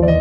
Payız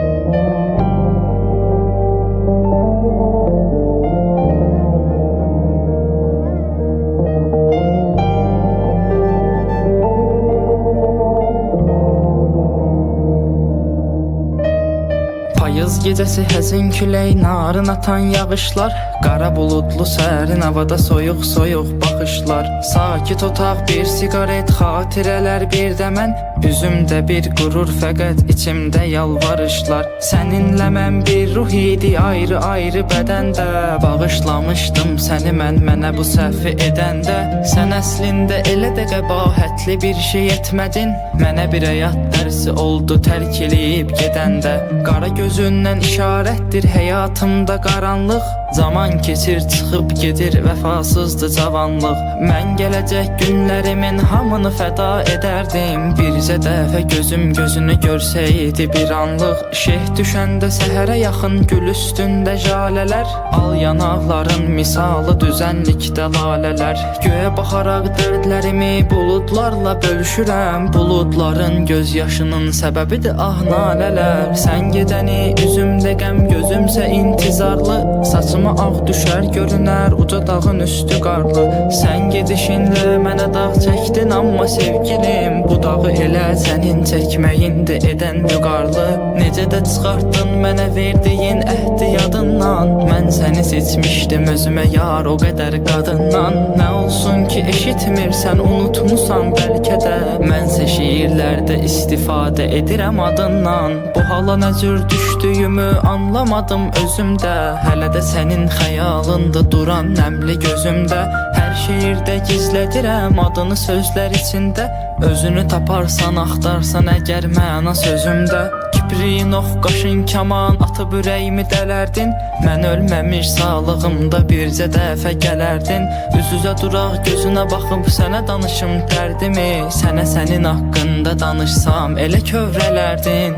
gecəsi həzin külək, narın atan yağışlar, qara buludlu sərin havada soyuq soyuq baxışlar. Sakit otaq, bir sigaret, xatirələr bir də mən, üzümdə bir qürur, fəqət içimdə yalvarışlar. Səninlə mən bir ruh idi, ayrı ayrı bədəndə, bağışlamışdım səni mənə bu səhvi edəndə. Sən əslində elə də qəbahətli bir şey etmədin, mənə bir həyat dərsi oldu tərk eləyib gedəndə. Qara gözündən işarətdir həyatımda qaranlıq, zaman keçir çıxıb gedir vəfasızdır cavanlıq. Mən gələcək günlərimin hamını fəda edərdim, bircə dəfə gözüm gözünü görsəydi bir anlıq. Şeh düşəndə səhərə yaxın gül üstündə jalələr, al yanaqların misalı düzənlikdə lalələr. Göyə baxaraq dərdlərimi buludlarla bölüşürəm, buludların göz yaşının səbəbidir ah nalələr. Sən gedəni üzümdə qəm, gözümsə intizarlı, saçıma ağ düşər görünər uca dağın üstü qarlı. Sən gedişinlə mənə dağ çəkdin, amma sevgilim, bu dağı elə sənin çəkməyindir edən vüqarlı. Necə də çıxartdın mənə verdiyin əhdi yadından, mən səni seçmişdim özümə yar o qədər qadından. Nə olsun ki eşitmirsən, unutmusan bəlkə də, mənsə şiirlərdə istifadə edirəm adından. Bu hala nə cür düşdüyümü anlamadım özümdə, hələ də sənin xəyalında duran nəmli gözümdə. Hər şiirdə gizlədirəm adını sözlər içində, özünü taparsan axtarsan əgər məna sözümdə. Kipriyin ox, qaşın kaman atıb ürəyimi dələrdin, mən ölməmiş sağlığımda bircə dəfə gələrdin. Üz-üzə duraq gözünə baxıb sənə danışım dərdimi, sənə sənin haqqında danışsam elə kövrələrdin.